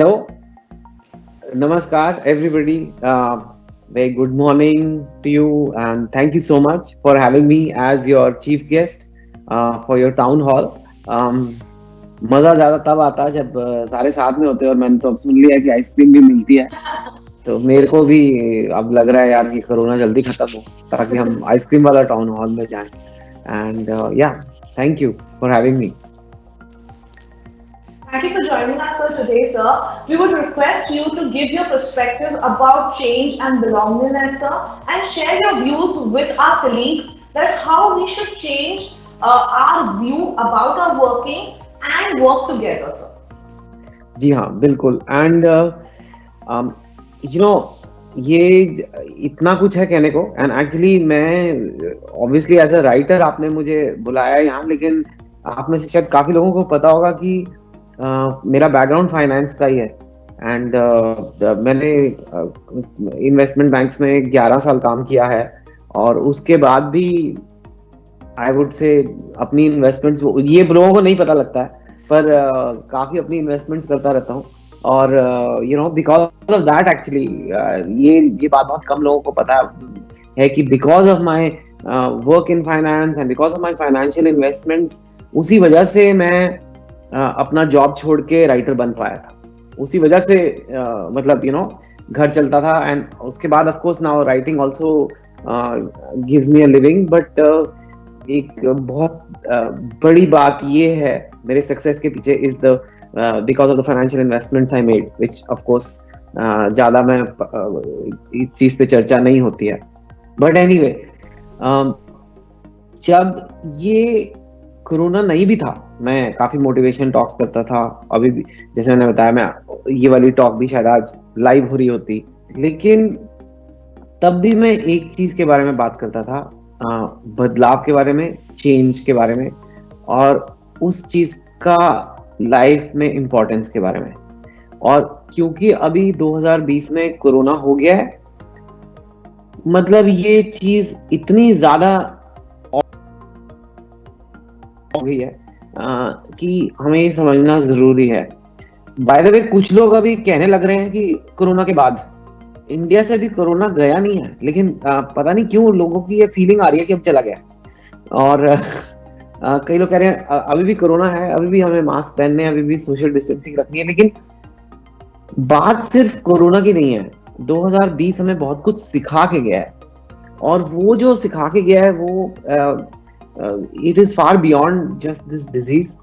Hello, Namaskar, everybody. Very good morning to you, and thank you so much for having me as your chief guest for your town hall. Um, मजा ज्यादा तब आता है जब सारे साथ में होते हैं और मैंने तो अब सुन लिया कि आइसक्रीम भी मिलती है तो मेरे को भी अब लग रहा है यार कि कोरोना जल्दी खत्म हो ताकि हम आइसक्रीम वाला टाउन हॉल में जाएं एंड या thank you for having me. Thank you for joining us, sir, today, sir. We would request you to give your perspective about change and belongingness, sir, and share your views with our colleagues that how we should change our view about our working and work together, sir. जी हाँ, बिल्कुल. And you know ये इतना कुछ है कहने को. And actually मैं obviously as a writer आपने मुझे बुलाया है यहाँ, लेकिन आप में से शायद काफी लोगों को पता होगा कि मेरा बैकग्राउंड फाइनेंस का ही है. एंड मैंने इन्वेस्टमेंट बैंक्स में 11 साल काम किया है और उसके बाद भी आई वुड से अपनी इन्वेस्टमेंट्स, ये लोगों को नहीं पता लगता है पर काफी अपनी इन्वेस्टमेंट्स करता रहता हूँ. और you know because of that actually ये बात बहुत कम लोगों को पता है कि because of my work in finance and because of my financial investments, उसी वजह से मैं अपना जॉब छोड़ के राइटर बन पाया था. उसी वजह से मतलब यू नो घर चलता था. एंड उसके बाद of course now writing also gives me a living. But एक बहुत बड़ी बात ये है मेरे सक्सेस के पीछे is the because of the financial investments I made, which of course ज्यादा मैं इस चीज पे चर्चा नहीं होती है. बट एनीवे, जब ये कोरोना नहीं भी था मैं काफी मोटिवेशन टॉक्स करता था. अभी भी जैसे मैंने बताया, मैं ये वाली टॉक भी शायद आज लाइव हो रही होती, लेकिन तब भी मैं एक चीज के बारे में बात करता था, बदलाव के बारे में, चेंज के बारे में, और उस चीज का लाइफ में इम्पोर्टेंस के बारे में. और क्योंकि अभी 2020 में कोरोना हो गया है, मतलब ये चीज इतनी ज्यादा हो गई है कि हमें ये समझना जरूरी है. बाय द वे, कुछ लोग अभी कहने लग रहे हैं कि कोरोना के बाद इंडिया से भी कोरोना गया नहीं है, लेकिन पता नहीं क्यों लोगों की ये फीलिंग आ रही है कि अब चला गया. और कई लोग कह रहे हैं अभी भी कोरोना है, अभी भी हमें मास्क पहनने, अभी भी सोशल डिस्टेंसिंग रखनी है. लेकिन बात सिर्फ कोरोना की नहीं है. 2020 हमें बहुत कुछ सिखा के गया है, और वो जो सिखा के गया है वो it is far beyond just this disease.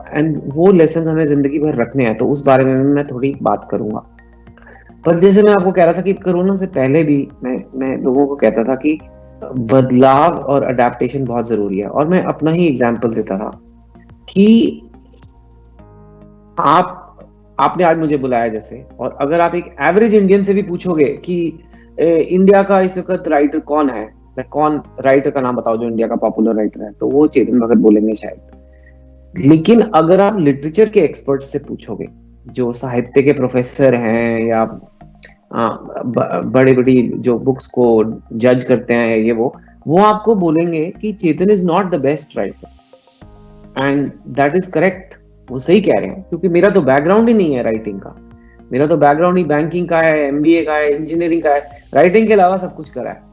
And वो लेसन हमें जिंदगी भर रखने हैं, तो उस बारे में मैं थोड़ी बात करूंगा. पर जैसे मैं आपको कह रहा था कि कोरोना से पहले भी मैं लोगों को कहता था कि बदलाव और अडेप्टेशन बहुत जरूरी है. और मैं अपना ही एग्जांपल देता था कि आपने आज मुझे बुलाया जैसे, और अगर आप एक एवरेज इंडियन से भी पूछोगे कि इंडिया का इस वक्त राइटर कौन है, कौन राइटर का नाम बताओ जो इंडिया का पॉपुलर राइटर है, तो वो चेतन भगत बोलेंगे शायद. लेकिन अगर आप लिटरेचर के एक्सपर्ट से पूछोगे, जो साहित्य के प्रोफेसर हैं या बड़ी बड़ी जो बुक्स को जज करते हैं, ये वो आपको बोलेंगे कि Chetan is not the best writer. And that is correct. वो सही कह रहे हैं, क्योंकि मेरा तो बैकग्राउंड ही नहीं है राइटिंग का. मेरा तो बैकग्राउंड ही बैंकिंग का है, एमबीए का है, इंजीनियरिंग का है. राइटिंग के अलावा सब कुछ करा है.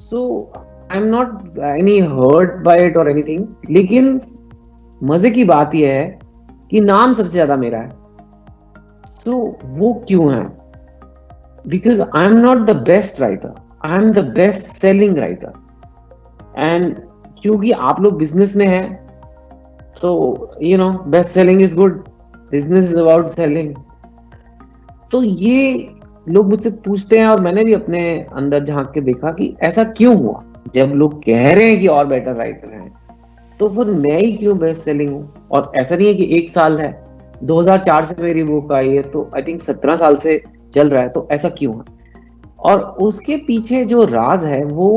So I am not any hurt by it और एनीथिंग. लेकिन मजे की बात यह है कि नाम सबसे ज्यादा मेरा है. सो वो क्यों है? Because I am not the best writer, I am the best selling writer. And क्योंकि आप लोग बिजनेस में हैं, तो you know best selling is good, business is about selling. तो ये लोग मुझसे पूछते हैं, और मैंने भी अपने अंदर झांक के देखा कि ऐसा क्यों हुआ. जब लोग कह रहे हैं कि और बेटर राइटर हैं, तो फिर मैं ही क्यों बेस्ट सेलिंग हूँ? और ऐसा नहीं है कि एक साल है, 2004 से मेरी बुक आई है, तो आई थिंक 17 साल से चल रहा है. तो ऐसा क्यों है? और उसके पीछे जो राज है वो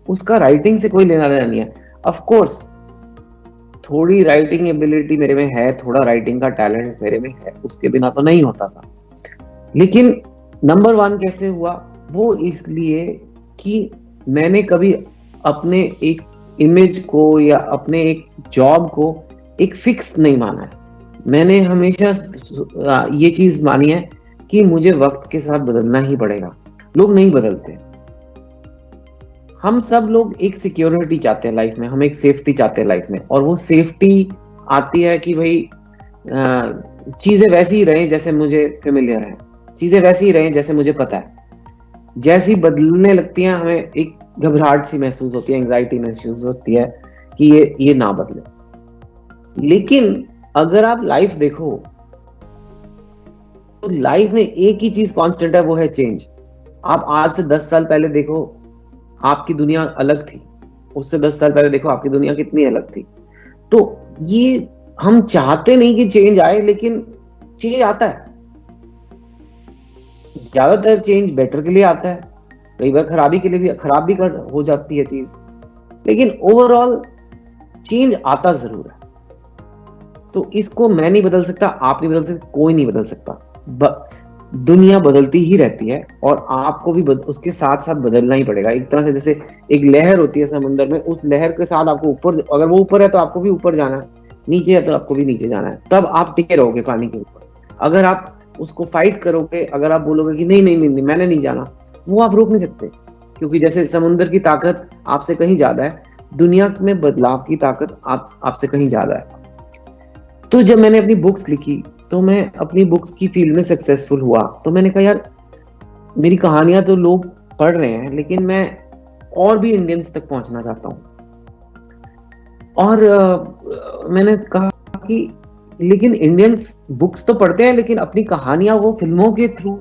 उसका राइटिंग से कोई लेना देना नहीं है. ऑफ कोर्स थोड़ी राइटिंग एबिलिटी मेरे में है, थोड़ा राइटिंग का टैलेंट मेरे में है, उसके बिना तो नहीं होता था. लेकिन नंबर 1 कैसे हुआ? वो इसलिए कि मैंने कभी अपने एक इमेज को या अपने एक जॉब को एक फिक्स नहीं माना है. मैंने हमेशा ये चीज मानी है कि मुझे वक्त के साथ बदलना ही पड़ेगा। लोग नहीं बदलते। हम सब लोग एक सिक्योरिटी चाहते हैं लाइफ में, हम एक सेफ्टी चाहते हैं लाइफ में, और वो सेफ्टी आती है कि भाई चीजें वैसी ही रहें जैसे मुझे फेमिलियर है, चीजें वैसी ही रहें जैसे मुझे पता है। जैसी बदलने लगती हैं हमें एक घबराहट सी महसूस होती है, एंग्जाइटी महसूस होती है कि ये ना बदले। लेकिन अगर आप लाइफ देखो तो लाइफ में एक ही चीज कांस्टेंट है, वो है चेंज। आप आज से 10 साल पहले देखो, आपकी दुनिया अलग थी। उससे 10 साल पहले देखो, आपकी दुनिया कितनी अलग थी। तो ये हम चाहते नहीं कि चेंज आए, लेकिन चेंज आता है। ज्यादातर चेंज बेटर के लिए आता है, कई बार खराबी के लिए भी, खराब भी हो जाती है चीज, लेकिन ओवरऑल चेंज आता जरूर है। तो इसको मैं नहीं बदल सकता, आप नहीं बदल सकते, कोई नहीं बदल सकता। दुनिया बदलती ही रहती है और आपको भी उसके साथ साथ बदलना ही पड़ेगा। एक तरह से जैसे एक लहर होती है समुद्र में, उस लहर के साथ आपको ऊपर, अगर वो ऊपर है तो आपको भी ऊपर जाना है, नीचे है तो आपको भी नीचे जाना है, तब आप टिके रहोगे पानी के ऊपर। अगर आप उसको फाइट करोगे, अगर आप बोलोगे कि नहीं नहीं नहीं, नहीं मैंने नहीं जाना, वो आप रोक नहीं सकते, क्योंकि जैसे समुद्र की ताकत आपसे कहीं ज्यादा है, दुनिया में बदलाव की ताकत आपसे कहीं ज्यादा है। तो जब मैंने अपनी बुक्स लिखी, तो मैं अपनी बुक्स की फील्ड में सक्सेसफुल हुआ, तो मैंने कहा यार मेरी कहानियां तो लोग पढ़ रहे हैं, लेकिन मैं और भी इंडियंस तक पहुंचना चाहता हूं। और मैंने कहा कि लेकिन इंडियंस बुक्स तो पढ़ते हैं, लेकिन अपनी कहानियां वो फिल्मों के थ्रू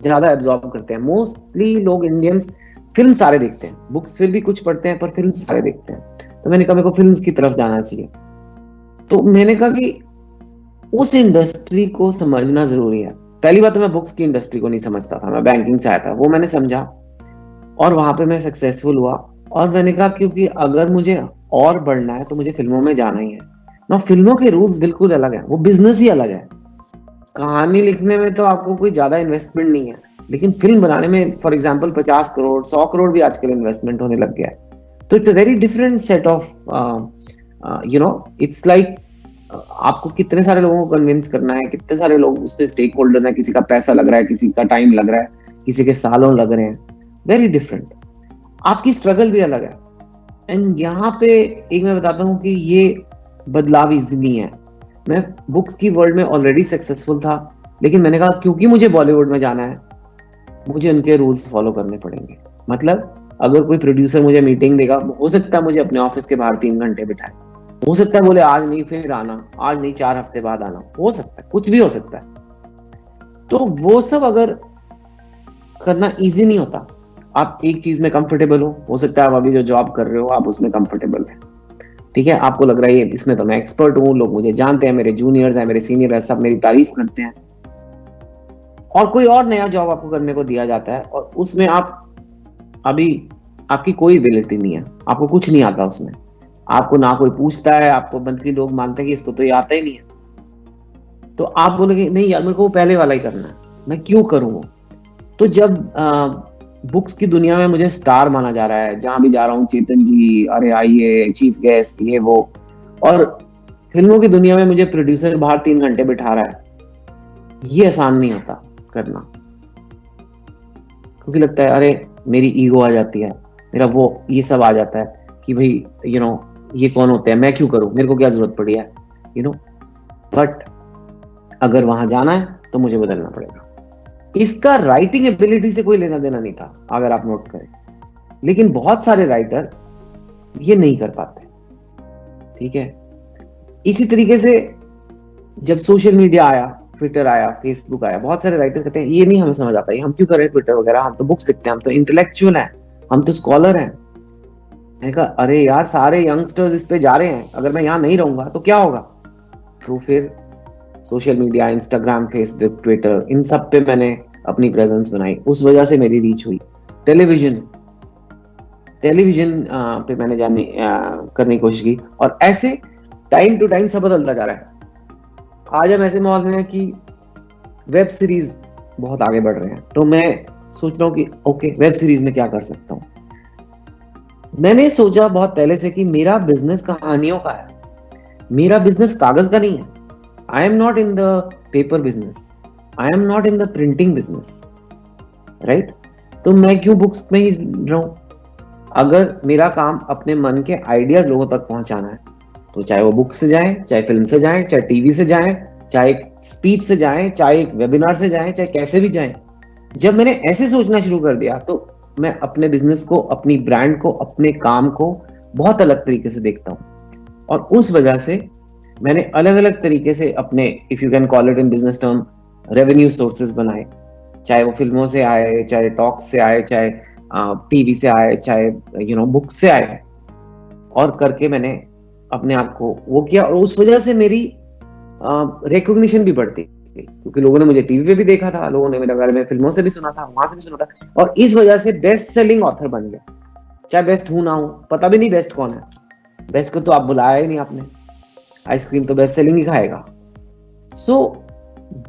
ज्यादा एब्जॉर्ब करते हैं। मोस्टली लोग इंडियंस फिल्म सारे देखते हैं, बुक्स फिर भी कुछ पढ़ते हैं, पर फिल्म सारे देखते हैं। तो मैंने कहा मेरे को फिल्म्स की तरफ जाना चाहिए। तो मैंने कहा कि उस इंडस्ट्री को समझना जरूरी है। पहली बात तो मैं बुक्स की इंडस्ट्री को नहीं समझता था, मैं बैंकिंग से आया था, वो मैंने समझा और वहां पे मैं सक्सेसफुल हुआ। और मैंने कहा क्योंकि अगर मुझे और बढ़ना है तो मुझे फिल्मों में जाना ही है ना। फिल्मों के रूल्स बिल्कुल अलग है, वो बिजनेस ही अलग है। कहानी लिखने में तो आपको कोई ज्यादा इन्वेस्टमेंट नहीं है, लेकिन फिल्म बनाने में फॉर एग्जाम्पल 50 करोड़ 100 करोड़ भी आजकल इन्वेस्टमेंट होने लग गया है। तो it's a very different set of its like आपको कितने सारे लोगों को कन्विंस करना है, कितने सारे लोग उसमें स्टेक होल्डर्स हैं, किसी का पैसा लग रहा है, किसी का टाइम लग रहा है, किसी के सालों लग रहे हैं। वेरी डिफरेंट, आपकी स्ट्रगल भी अलग है। एंड यहाँ पे एक मैं बताता हूँ कि ये बदलाव इजी नहीं है। मैं बुक्स की वर्ल्ड में ऑलरेडी सक्सेसफुल था, लेकिन मैंने कहा क्योंकि मुझे बॉलीवुड में जाना है, मुझे उनके रूल्स फॉलो करने पड़ेंगे। मतलब अगर कोई प्रोड्यूसर मुझे मीटिंग देगा, हो सकता है मुझे अपने ऑफिस के बाहर 3 घंटे बिठाए, हो सकता है बोले आज नहीं फिर आना, आज नहीं 4 हफ्ते बाद आना, हो सकता है, कुछ भी हो सकता है। तो वो सब अगर करना इजी नहीं होता। आप एक चीज में कंफर्टेबल हो सकता है आप अभी जो जॉब कर रहे हो आप उसमें कंफर्टेबल है, ठीक है, आपको लग रहा है इसमें तो मैं एक्सपर्ट हूँ, लोग मुझे जानते हैं, मेरे जूनियर्स हैं, मेरे सीनियर हैं, सब मेरी तारीफ करते हैं। और कोई और नया जॉब आपको करने को दिया जाता है और उसमें आप अभी आपकी कोई एबिलिटी नहीं है, आपको कुछ नहीं आता उसमें, आपको ना कोई पूछता है, आपको बल्कि लोग मानते हैं कि इसको तो ये आता ही नहीं है। तो आप बोलोगे नहीं यार मेरे को वो पहले वाला ही करना है, मैं क्यों करूँ वो। तो जब बुक्स की दुनिया में मुझे स्टार माना जा रहा है, जहां भी जा रहा हूँ चेतन जी अरे आइए चीफ गेस्ट ये वो, और फिल्मों की दुनिया में मुझे प्रोड्यूसर बाहर 3 घंटे बिठा रहा है, ये आसान नहीं होता करना, क्योंकि लगता है अरे मेरी ईगो आ जाती है, मेरा वो ये सब आ जाता है कि भाई ये कौन होते हैं, मैं क्यों करूं, मेरे को क्या जरूरत पड़ी है, बट अगर वहां जाना है तो मुझे बदलना पड़ेगा। इसका राइटिंग एबिलिटी से कोई लेना देना नहीं था, अगर आप नोट करें, लेकिन बहुत सारे राइटर ये नहीं कर पाते, ठीक है। इसी तरीके से जब सोशल मीडिया आया, ट्विटर आया, फेसबुक आया, बहुत सारे राइटर्स कहते हैं ये नहीं हमें समझ आता, ये हम क्यों कर रहे हैं ट्विटर वगैरह, हम तो बुक्स लिखते हैं, हम तो इंटेलेक्चुअल हैं, हम तो स्कॉलर हैं। मैंने कहा अरे यार सारे यंगस्टर्स इस पे जा रहे हैं, अगर मैं यहाँ नहीं रहूंगा तो क्या होगा। तो फिर social media, Instagram, Facebook, Twitter, इन सब पे मैंने अपनी प्रेजेंस बनाई, उस वजह से मेरी रीच हुई। टेलीविजन पे मैंने करने की कोशिश की, और ऐसे टाइम टू टाइम सब बदलता जा रहा है। आज हम ऐसे माहौल में हैं कि वेब सीरीज बहुत आगे बढ़ रहे हैं, तो मैं सोच रहा हूँ कि ओके वेब सीरीज में क्या कर सकता हूँ। मैंने सोचा बहुत पहले से कि मेरा बिजनेस कहानियों का है, मेरा बिजनेस कागज का नहीं है। आई am not in the paper business, I am not in the printing business, right? तो मैं क्यों बुक्स में ही रहूं? अगर मेरा काम अपने मन के आइडियाज लोगों तक पहुंचाना है, तो चाहे वो बुक से जाए, चाहे फिल्म से जाए, चाहे टीवी से जाए, चाहे स्पीच से जाए, चाहे एक वेबिनार से जाए, चाहे कैसे भी जाए, जब मैंने ऐसे सोचना शुरू कर दिया तो मैं अपने बिजनेस को, अपनी ब्रांड को, अपने काम को बहुत अलग तरीके से देखता हूँ। और उस वजह से मैंने अलग अलग तरीके से अपने, if you can call it in business term, revenue sources बनाए, चाहे वो फिल्मों से आए, चाहे टॉक्स से आए, चाहे टीवी से आए, चाहे बुक से आए, और करके मैंने अपने आप को वो किया। और उस वजह से मेरी रिकॉग्निशन भी बढ़ती गई, क्योंकि लोगों ने मुझे टीवी पे भी देखा था, लोगों ने मेरे बारे में फिल्मों से भी सुना था, वहां से भी सुना था, और इस वजह से बेस्ट सेलिंग ऑथर बन गया। चाहे बेस्ट हूं ना हूं, पता भी नहीं बेस्ट कौन है, बेस्ट को तो आप बुलाया ही नहीं आपने, आइसक्रीम तो बेस्ट सेलिंग ही खाएगा। So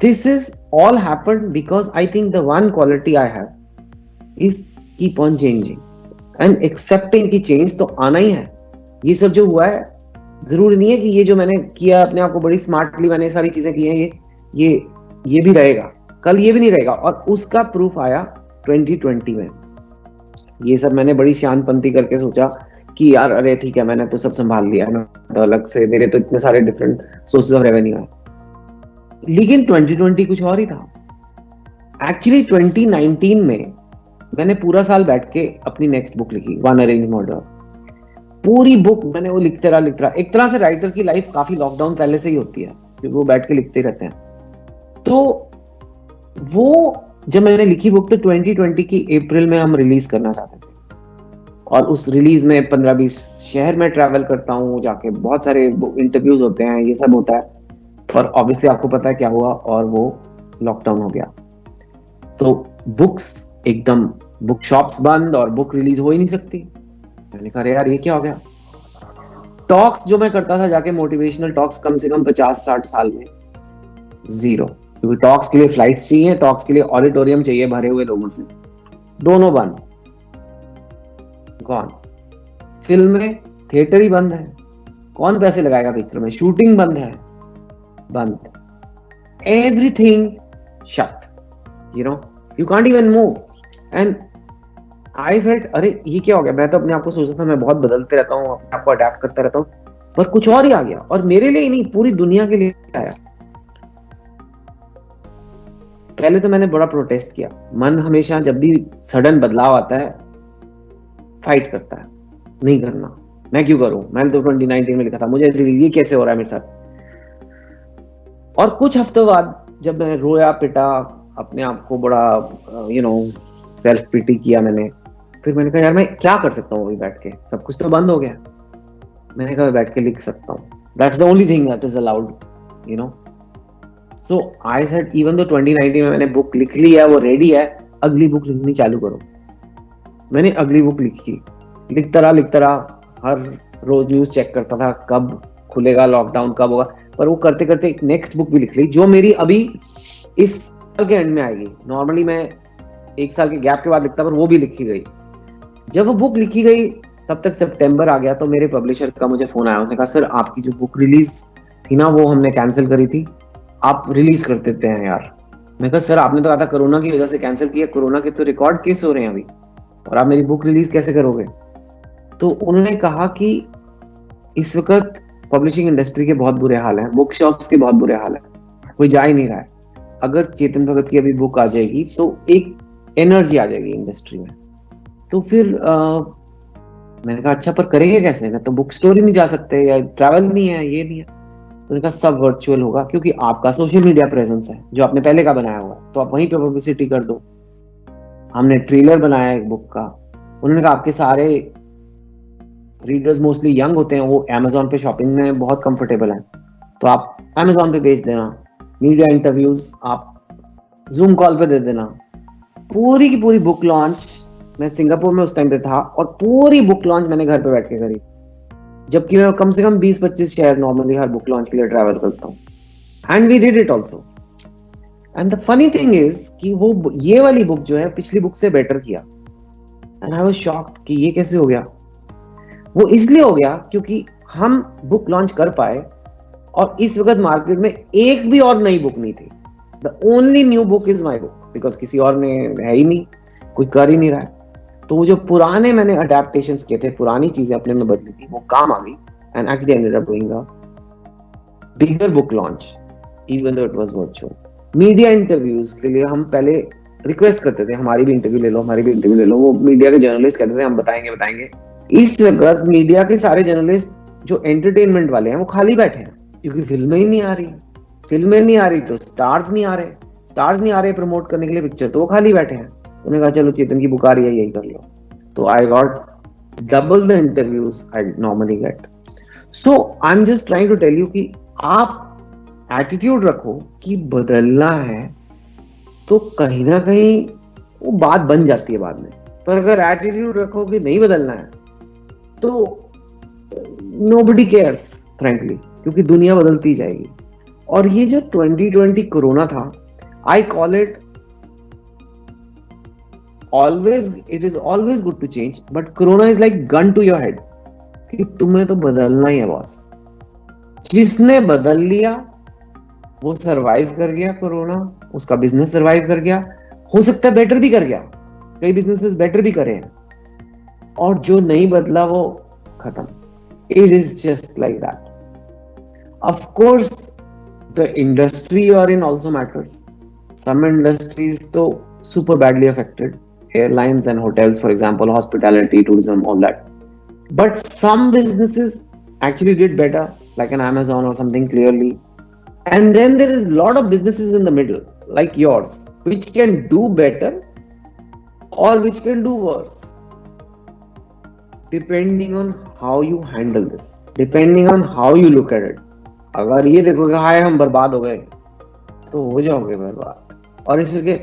this is all happened because I think the one quality I have is keep on changing and accepting कि चेंज तो आना ही है। ये सब जो हुआ है, जरूरी नहीं है कि ये जो मैंने किया अपने आप को बड़ी स्मार्टली मैंने सारी चीजें की हैं, ये भी रहेगा, कल ये भी नहीं रहेगा। और उसका प्रूफ आया 2020 में। ये सब मैंने बड़ी शांतपंथी करके सोचा कि यार अरे ठीक है, मैंने तो सब संभाल लिया है ना, तो अलग से मेरे तो इतने सारे डिफरेंट सोर्सेज ऑफ रेवेन्यू है। लेकिन 2020 कुछ और ही था। एक्चुअली 2019 में मैंने पूरा साल बैठ के अपनी नेक्स्ट बुक लिखी, वन अरेंज मर्डर। पूरी बुक मैंने वो लिखते रहा। एक तरह से राइटर की लाइफ काफी लॉकडाउन पहले से ही होती है, क्योंकि वो बैठ के लिखते रहते हैं। तो वो जब मैंने लिखी बुक, तो 2020 की अप्रैल में हम रिलीज करना चाहते थे, और उस रिलीज में 15-20 शहर में ट्रैवल करता हूँ, जाके बहुत सारे इंटरव्यूज होते हैं, ये सब होता है। और ऑब्वियसली आपको पता है क्या हुआ, और वो लॉकडाउन हो गया। तो बुक्स एकदम, बुक शॉप्स बंद और बुक रिलीज हो ही नहीं सकती। मैंने कहा यार ये क्या हो गया। टॉक्स जो मैं करता था जाके, मोटिवेशनल टॉक्स, कम से कम 50-60 साल में जीरो, क्योंकि टॉक्स के लिए फ्लाइट्स चाहिए, टॉक्स के लिए ऑडिटोरियम चाहिए भरे हुए लोगों से, दोनों बंद, गॉन। फिल्म में थिएटर ही बंद है, कौन पैसे लगाएगा पिक्चर में, शूटिंग बंद है, बंद, everything shut, you can't even move. And I felt अरे ये क्या हो गया। मैं तो अपने आप को सोचता था मैं बहुत बदलते रहता हूँ, अपने आप को अडैप्ट करता रहता हूँ, पर कुछ और ही आ गया, और मेरे लिए ही नहीं, पूरी दुनिया के लिए आया। पहले तो मैंने बड़ा प्रोटेस्ट किया। मन हमेशा जब भी सडन बदलाव आता है फाइट करता है, नहीं करना, मैं क्यों करूं, मैंने तो 2019 में लिखा था, मुझे ये कैसे हो रहा है मेरे साथ। और कुछ हफ्तों बाद जब मैं रोया पिटा, अपने आप को बड़ा सेल्फ पिटी किया मैंने, फिर मैंने कहा यार मैं क्या कर सकता हूँ अभी बैठ के, सब कुछ तो बंद हो गया। मैंने कहा बैठ के लिख सकता हूँ, that's the only thing that is allowed, so I said even though 2019 में मैंने बुक लिख ली है, वो रेडी है, अगली बुक लिखनी चालू करो। मैंने अगली बुक लिखी, लिखता रहा, हर रोज न्यूज चेक करता था कब खुलेगा लॉकडाउन, कब होगा, पर वो करते करते एक नेक्स्ट बुक भी लिख ली, जो मेरी अभी इस साल के एंड में आएगी। नॉर्मली मैं 1 साल के गैप के बाद लिखता, पर वो भी लिखी गई। जब वो बुक लिखी गई तब तक सितंबर आ गया, तो मेरे पब्लिशर का मुझे फोन आया, उसने कहा सर आपकी जो बुक रिलीज थी ना, वो हमने कैंसिल करी थी, आप रिलीज कर देते हैं यार। मैं कहा सर आपने तो कहा था कोरोना की वजह से कैंसिल किया, कोरोना के तो रिकॉर्ड केस हो रहे हैं अभी, और आप मेरी बुक रिलीज कैसे करोगे। तो उन्होंने कहा कि इस वक्त पब्लिशिंग इंडस्ट्री के बहुत बुरे हाल हैं, बुक शॉप्स के बहुत बुरे हाल है, कोई जा ही नहीं रहा है। अगर चेतन भगत की अभी बुक आ जाएगी तो एक एनर्जी आ जाएगी इंडस्ट्री में। तो फिर मैंने कहा अच्छा पर करेंगे कैसे, तो बुक स्टोर ही नहीं जा सकते, या ट्रैवल नहीं है, ये नहीं है। तो उन्होंने कहा सब वर्चुअल होगा, क्योंकि आपका सोशल मीडिया प्रेजेंस है जो आपने पहले का बनाया हुआ है, तो आप वहीं पे पब्लिसिटी कर दो। हमने ट्रेलर बनाया एक बुक का। उन्होंने कहा आपके सारे रीडर्स मोस्टली यंग होते हैं, वो Amazon पे शॉपिंग में बहुत कंफर्टेबल हैं, तो आप Amazon पे भेज देना, मीडिया इंटरव्यूज आप जूम कॉल पे दे देना। पूरी की पूरी बुक लॉन्च, मैं सिंगापुर में उस टाइम पे था, और पूरी बुक लॉन्च मैंने घर पे बैठ के करी, जबकि मैं कम से कम 20-25 शहर नॉर्मली हर बुक लॉन्च के लिए ट्रैवल करता हूँ। And we did it also. And the funny thing is कि वो ये वाली बुक जो है पिछली बुक से बेटर किया। एंड आई वाज शॉक्ड कि ये कैसे हो गया। वो इसलिए हो गया क्योंकि हम बुक लॉन्च कर पाए और इस वक्त मार्केट में एक भी और नई बुक नहीं थी. The only new book is my book, because किसी और ने है ही नहीं, कोई कर ही नहीं रहा है. तो वो जो पुराने मैंने अडेप्टेशंस किए थे, पुरानी चीजें अपने में बदली थी, वो काम आ गई. And actually ended up doing a bigger book launch even though it was virtual. Media interviews के लिए हम पहले रिक्वेस्ट करते थे, हमारी भी इंटरव्यू ले लो, हमारी भी इंटरव्यू ले लो. वो मीडिया के जर्नलिस्ट कहते थे हम बताएंगे बताएंगे. इस वक्त मीडिया के सारे जर्नलिस्ट जो एंटरटेनमेंट वाले हैं वो खाली बैठे हैं, क्योंकि फिल्में ही नहीं आ रही. फिल्में नहीं आ रही तो स्टार्स नहीं आ रहे. स्टार्स नहीं आ रहे प्रमोट करने के लिए पिक्चर, तो वो खाली बैठे हैं. उन्होंने कहा चलो चेतन की बुक आ रही है, यही कर लो. तो I got double the interviews I normally get. So I am just trying to tell you कि आप एटीट्यूड रखो कि बदलना है, तो कहीं ना कहीं वो बात बन जाती है बाद में. पर अगर एटीट्यूड रखो कि नहीं बदलना है, तो नोबडी केयर्स फ्रैंकली, क्योंकि दुनिया बदलती जाएगी. और ये जो 2020 कोरोना था, I call it always, it is always good to change, but corona is like gun to your head कि तुम्हें तो बदलना ही है बॉस. जिसने बदल लिया वो सरवाइव कर गया कोरोना, उसका बिजनेस सरवाइव कर गया, हो सकता है बेटर भी कर गया, कई बिजनेसेस बेटर भी करे हैं. और जो नहीं बदला वो खत्म. It is just like that. Of course the industry you are in also matters. Some industries तो super badly affected, airlines and hotels for example, hospitality, tourism, all that. But some businesses actually did better, like an Amazon or something, clearly. And then there is a lot of businesses in the middle, like yours, which can do better or which can do worse, depending on how you handle this, depending on how you look at it. अगर ये देखोगे हाय हम बर्बाद हो गए, तो हो जाओगे बर्बाद. और इसके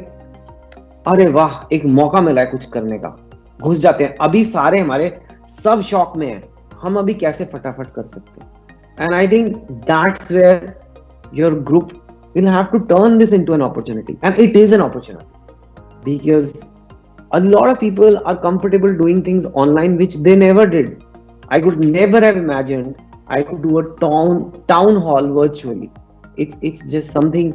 अरे वाह एक मौका मिला है कुछ करने का, घुस जाते हैं. अभी सारे हमारे सब शौक में हैं, हम अभी कैसे फटाफट कर सकते हैं. And I think that's where your group will have to turn this into an opportunity. And it is an opportunity because a lot of people are comfortable doing things online which they never did. I could never have imagined I could do a town hall virtually. It's just something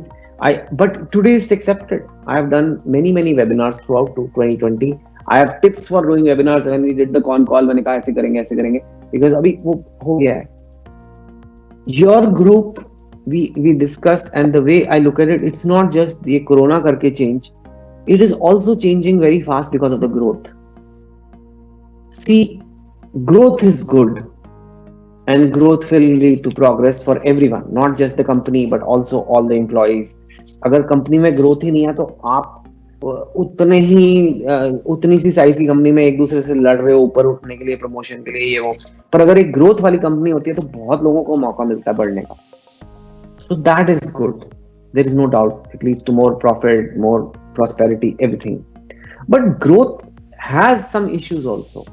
but today it's accepted. I have done many webinars throughout 2020. I have tips for doing webinars. When we did the con call, मैंने कहा ऐसे करेंगे because अभी वो हो गया है. Your group we discussed, and the way I look at it, it's not just the corona करके change. It is also changing very fast because of the growth. See, growth is good, and growth will lead to progress for everyone, not just the company but also all the employees. अगर company में growth ही नहीं है तो आप उतनी सी size की company में एक दूसरे से लड़ रहे हो ऊपर उठने के लिए, प्रमोशन के लिए, ये वो. पर अगर एक ग्रोथ वाली कंपनी होती है तो बहुत लोगों को मौका मिलता है बढ़ने का. So that is good. There is no doubt. It leads to more profit, more prosperity, everything. But growth has some issues also.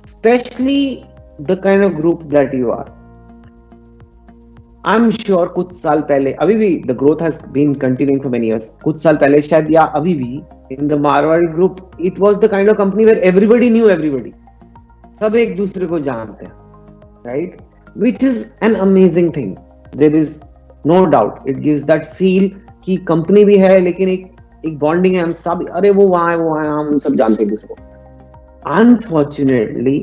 Especially the kind of group that you are. I'm sure कुछ साल पहले, अभी भी the growth has been continuing for many years. कुछ साल पहले शायद या अभी भी in the Marwari group, it was the kind of company where everybody knew everybody. सब एक दूसरे को जानते हैं, right? Which is an amazing thing. There is no doubt. It gives that feel कि कंपनी भी है लेकिन एक बॉन्डिंग है. हम सब अरे वो वहां है हम सब जानते हैं दूसरे को. Unfortunately,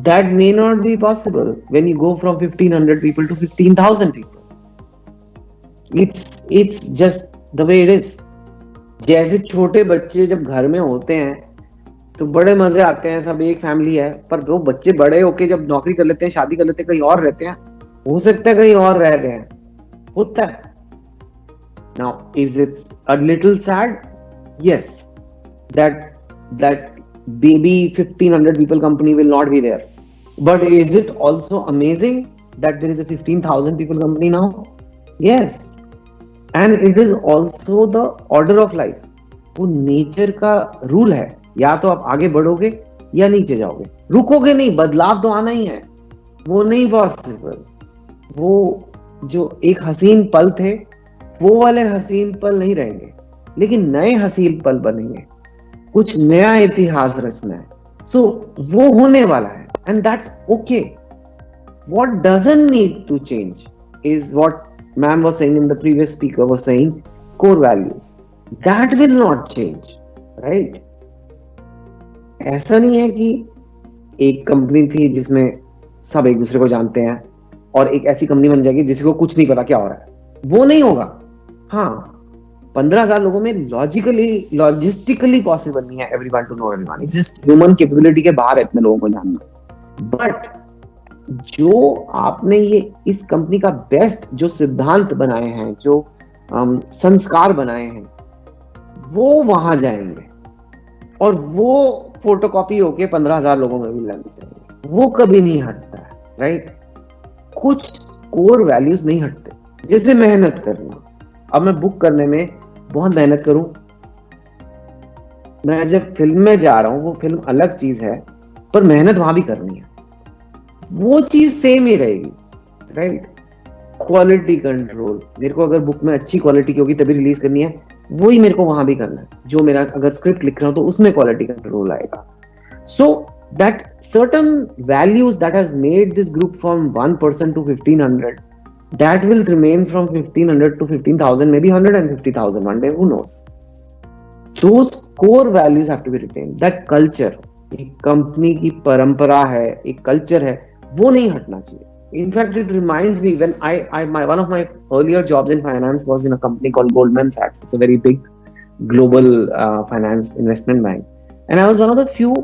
that may not be possible when you go from 1500 people to 15,000 people. It's just the way it is. जैसे छोटे बच्चे जब घर में होते हैं तो बड़े मजे आते हैं, सब एक फैमिली है. पर वो बच्चे बड़े होके जब नौकरी कर लेते हैं, शादी कर लेते हैं, कहीं और रहते हैं, हो सकता है कहीं और रह रहे हैं, होता है. Now, is it a little sad? Yes, that baby 1500 people company will not be there. But is it also amazing that there is a 15,000 people company now? Yes. And it is also the order of life. वो nature का rule है, या तो आप आगे बढ़ोगे या नीचे जाओगे, रुकोगे नहीं. बदलाव तो आना ही है, वो नहीं पॉसिबल. वो जो एक हसीन पल थे वो वाले हसीन पल नहीं रहेंगे, लेकिन नए हसीन पल बनेंगे. कुछ नया इतिहास रचना है. सो वो होने वाला है, and that's okay. What doesn't need to change is what ma'am was saying, in the previous speaker was saying, core values. That will not change, right? ऐसा नहीं है कि एक कंपनी थी जिसमें सब एक दूसरे को जानते हैं और एक ऐसी कंपनी बन जाएगी जिसको कुछ नहीं पता क्या हो रहा है, वो नहीं होगा। हाँ, 15,000 लोगों में लॉजिस्टिकली पॉसिबल नहीं है everyone to know everyone, it's just human capability के बाहर है इतने लोगों को जानना। बट जो आपने ये इस कंपनी का बेस्ट जो सिद्धांत बनाए हैं, जो संस्कार बनाए हैं, वो वहां जाएंगे और वो फोटोकॉपी होके 15,000 लोगों में भी लग जाएंगे, वो कभी नहीं हटता है, राइट? कुछ कोर वैल्यूज नहीं हटते, जैसे मेहनत करना। अब मैं बुक करने में बहुत मेहनत करूं, मैं जब फिल्म में जा रहा हूं, वो फिल्म अलग चीज है, पर मेहनत वहां भी करनी है, वो चीज सेम ही रहेगी, राइट? क्वालिटी कंट्रोल, मेरे को अगर बुक में अच्छी क्वालिटी की होगी तभी रिलीज करनी है, वही मेरे को वहां भी करना है। जो मेरा अगर स्क्रिप्ट लिख रहा हूं तो उसमें क्वालिटी कंट्रोल आएगा। So that certain values that has made this group from 1% to 1,500, that will remain from 1,500 to 15,000, maybe 150,000 one day, who knows? Those core values have to be retained. That culture, एक company की परंपरा है, एक culture है, वो नहीं हटना चाहिए। In fact, it reminds me when one of my earlier jobs in finance was in a company called Goldman Sachs. It's a very big global finance investment bank, and I was one of the few.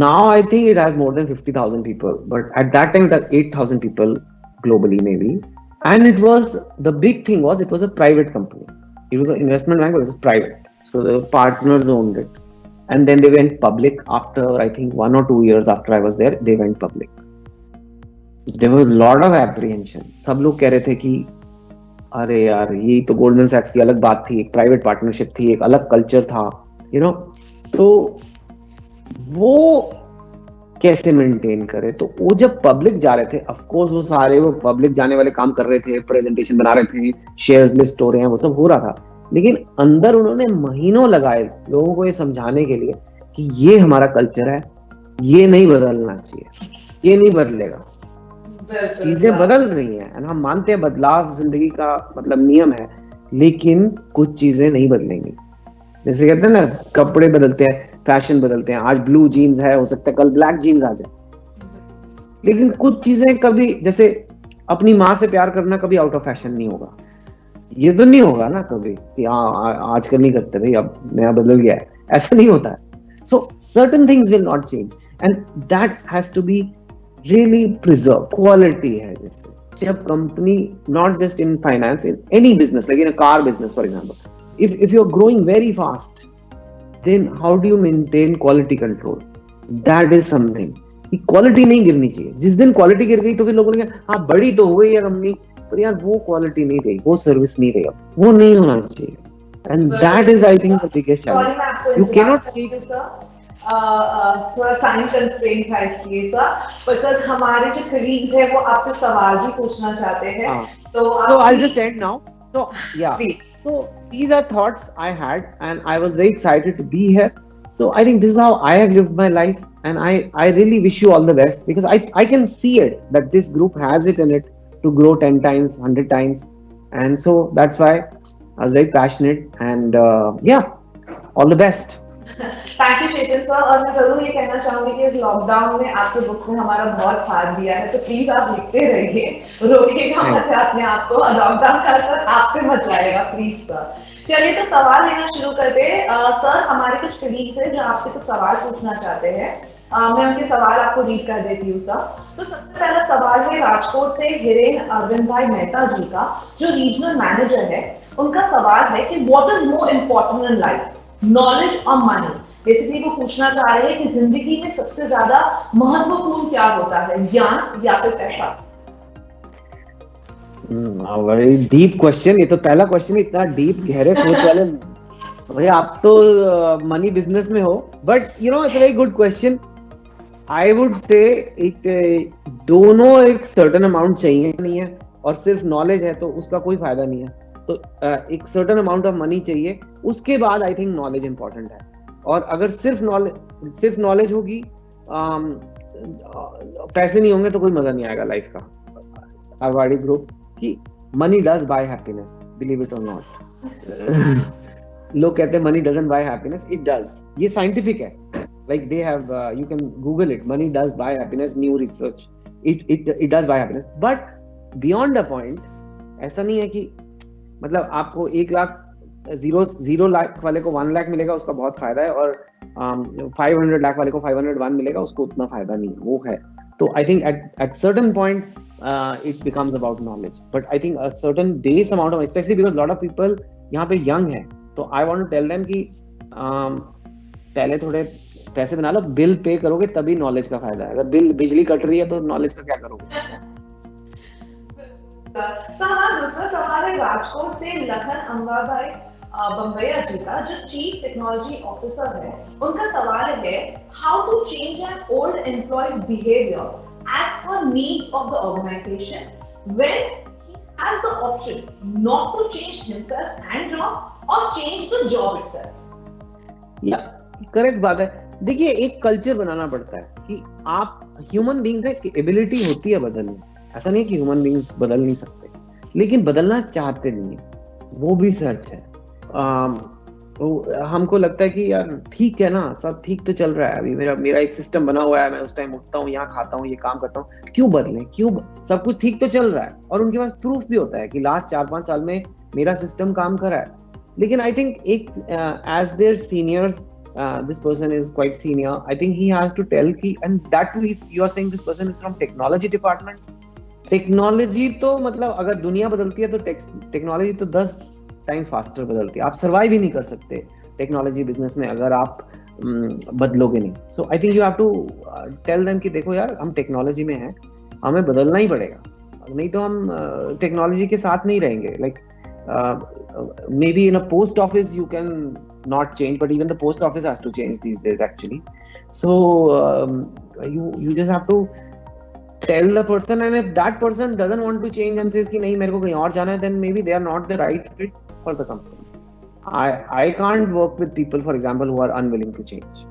Now I think it has more than 50,000 people, but at that time it had 8,000 people globally maybe. And it was, the big thing was, it was a private company. It was an investment bank, but it was private. So the partners owned it. And then they went public after, I think 1 or 2 years after I was there, they went public. There was a lot of apprehension. सब लोग कह रहे थे कि अरे यार, ये तो गोल्डमैन सैक्स की अलग बात थी, एक प्राइवेट पार्टनरशिप थी, एक अलग कल्चर था, यू नो, तो वो कैसे मेंटेन करे? तो वो जब पब्लिक जा रहे थे, ऑफ कोर्स वो सारे वो पब्लिक जाने वाले काम कर रहे थे, प्रेजेंटेशन बना रहे थे, शेयर्स लिस्ट हो रहे हैं, वो सब हो रहा था, लेकिन अंदर उन्होंने महीनों लगाए लोगों को ये समझाने के लिए कि ये हमारा कल्चर है, ये नहीं बदलना चाहिए, ये नहीं बदलेगा। चीजें बदल रही हैं, हम मानते हैं बदलाव जिंदगी का मतलब नियम है, लेकिन कुछ चीजें नहीं बदलेंगी। जैसे कहते हैं ना, कपड़े बदलते हैं, फैशन बदलते हैं, आज ब्लू जीन्स है, हो सकता है कल ब्लैक जीन्स आ जाए, लेकिन कुछ चीजें कभी, जैसे अपनी माँ से प्यार करना कभी आउट ऑफ फैशन नहीं होगा, ये तो नहीं होगा ना कभी कि आजकल नहीं करते भाई, अब नया बदल गया है, ऐसा नहीं होता है। So certain things will not change and that has to be really preserve. Quality है, जैसे जब company, not just in finance, in any business, like in a car business for example, if you are growing very fast, then how do you maintain quality control? That is something, कि quality नहीं गिरनी चाहिए। जिस दिन quality गिर गई तो फिर लोगों ने कहा हाँ बड़ी तो हो गई है कंपनी, पर यार वो quality नहीं रही, वो सर्विस नहीं रही, वो नहीं होना चाहिए। And that is, I think, the biggest challenge. You cannot say थोड़ा टाइम कंस्ट्रेंट था इसलिए सर, बिकॉज़ हमारे जो कलीग्स हैं वो आपसे सवाल भी पूछना चाहते हैं, तो I'll just end now. So yeah, so these are thoughts I had, and I was very excited to be here. So I think this is how I have lived my life, and I really wish you all the best, because I can see it, that this group has it in it to grow 10 times, 100 times, and so that's why I was very passionate, and yeah, all the best. Thank you Chetan sir. और मैं जरूर ये कहना चाहूंगी कि इस lockdown में आपके बुक ने हमारा बहुत साथ दिया है, तो प्लीज आप लिखते रहिए, रोकिएगा मत अपने आप को, लॉकडाउन का असर आप पे मत लाएगा प्लीज सर। चलिए तो सवाल लेना शुरू करते हैं। सर, हमारे कुछ कलीग्स हैं जो आपसे कुछ सवाल पूछना चाहते हैं, मैं उनके सवाल आपको रीड कर देती हूँ सर। तो सबसे पहला सवाल है राजकोट से हिरेन अरविंद भाई मेहता जी का, जो रीजनल मैनेजर है। उनका सवाल है कि what is more important in life, knowledge और मनी? बेसिकली वो पूछना चाह रहे हैं कि जिंदगी में सबसे ज्यादा महत्वपूर्ण क्या होता है, ज्ञान या फिर पैसा? Very deep question. ये तो पहला क्वेश्चन इतना डीप, गहरे सोच वाले भाई, आप तो मनी बिजनेस में हो, but you know it's a very good question. I would say एक दोनों एक सर्टेन अमाउंट चाहिए नहीं है, और सिर्फ नॉलेज है तो उसका कोई फायदा नहीं है। तो एक सर्टेन अमाउंट ऑफ मनी चाहिए, उसके बाद आई थिंक नॉलेज इंपॉर्टेंट है। और अगर सिर्फ नॉलेज होगी, पैसे नहीं होंगे तो कोई मजा नहीं आएगा लाइफ का। आरवाड़ी ग्रुप कि money does buy happiness, believe it और नॉट। लोग कहते हैं money doesn't buy happiness, it does. ये साइंटिफिक है, like they have, you can Google it, money does buy happiness, new research, it does buy happiness, but beyond a point. ऐसा नहीं है कि मतलब आपको 1 लाख जीरो लाख वाले को 1 लाख मिलेगा, उसका बहुत फायदा है, और 500 लाख वाले को 501 मिलेगा, उसको उतना फायदा नहीं है, वो है। तो I think at certain point it becomes about knowledge, but I think a certain base amount of, especially because lot of people यहाँ पे young है, तो I want to tell them कि पहले थोड़े पैसे बना लो, बिल पे करोगे तभी नॉलेज का फायदा है। अगर बिल बिजली कट रही है तो नॉलेज का क्या करोगे? हमारा दूसरा सवाल है राजकोट से लखन अंबाभाई बम्बैया जी का, जो चीफ टेक्नोलॉजी ऑफिसर है। उनका सवाल है, how to change an old employees behaviour as per needs of the organization when he has the option not to change himself and job or change the job itself? या correct बात है। देखिए, एक culture बनाना पड़ता है कि आप human being का एक एबिलिटी होती है बदलने। ऐसा नहीं है कि ह्यूमन बीइंग्स बदल नहीं सकते, लेकिन बदलना चाहते नहीं है, वो भी सच है। हमको लगता है कि यार ठीक है ना, सब ठीक तो चल रहा है, अभी मेरा एक सिस्टम बना हुआ है, मैं उस टाइम उठता हूँ, यहाँ खाता हूँ, ये काम करता हूँ, क्यों बदलें, क्यों, सब कुछ ठीक तो चल रहा है। और उनके पास प्रूफ भी होता है कि लास्ट 4-5 साल में मेरा सिस्टम काम कर रहा है। लेकिन आई थिंक एक as their seniors, this person is quite senior, I think he has to tell कि, and that too you are saying this person is from technology department। Technology तो मतलब अगर दुनिया बदलती है तो टेक्नोलॉजी तो 10 टाइम्स फास्टर बदलती है। आप सर्वाइव ही नहीं कर सकते टेक्नोलॉजी बिजनेस में अगर आप बदलोगे नहीं। So I think you have to tell them कि देखो यार, हम टेक्नोलॉजी में हैं, हमें बदलना ही पड़ेगा, नहीं तो हम टेक्नोलॉजी के साथ नहीं रहेंगे। Like maybe in a post office you can not change, but even the post office has to change these days actually. So you just have to tell the person, and if that person doesn't want to change and says कि नहीं मेरे को कहीं और जाना है, then maybe they are not the right fit for the company. I can't work with people, for example, who are unwilling to change.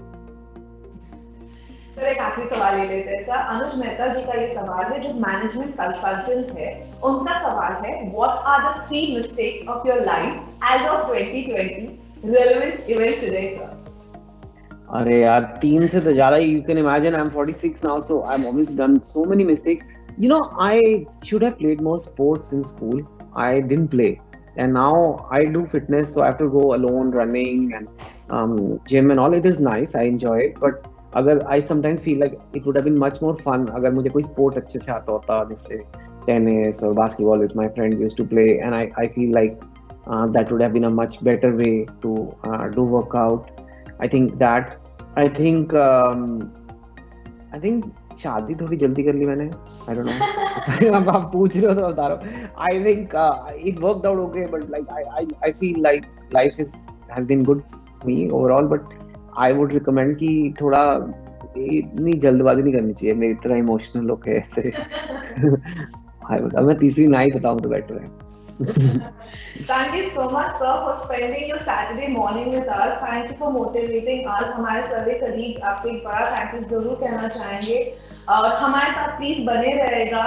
Sir, एक आखिरी सवाल ले लेते हैं सर। अनुज मेहता जी का ये सवाल है, जो मैनेजमेंट कंसल्टेंट है। उनका सवाल है, what are the 3 mistakes of your life as of 2020 relevant events today, sir? अरे यार, 3 से तो ज्यादा। You can imagine I'm 46 now, so I'm obviously done so many mistakes. You know, I should have played more sports in school. I didn't play, and now I do fitness, so I have to go alone running and gym and all. It is nice, I enjoy it, but अगर I sometimes feel like it would have been much more fun अगर मुझे कोई sport अच्छे से आता होता, जैसे tennis or basketball which my friends used to play, and I feel like that would have been a much better way to do workout. I think शादी थोड़ी जल्दी कर ली मैंने, I don't know। अब आप पूछ रहे हो तो बता रहा हूँ। I think it worked out okay, but like I feel like life has been good for me overall, but I would recommend कि थोड़ा इतनी जल्दबाजी नहीं करनी चाहिए, मेरी तरह इमोशनल लोग है ऐसे। मैं तीसरी ना ही बताऊं तो बेटर है। Thank you so much, sir, for spending your Saturday morning with us. Thank you for motivating us. हमारे सभी कलीग आपको एक बड़ा थैंक यू जरूर कहना चाहेंगे और हमारे साथ प्लीज बने रहेगा।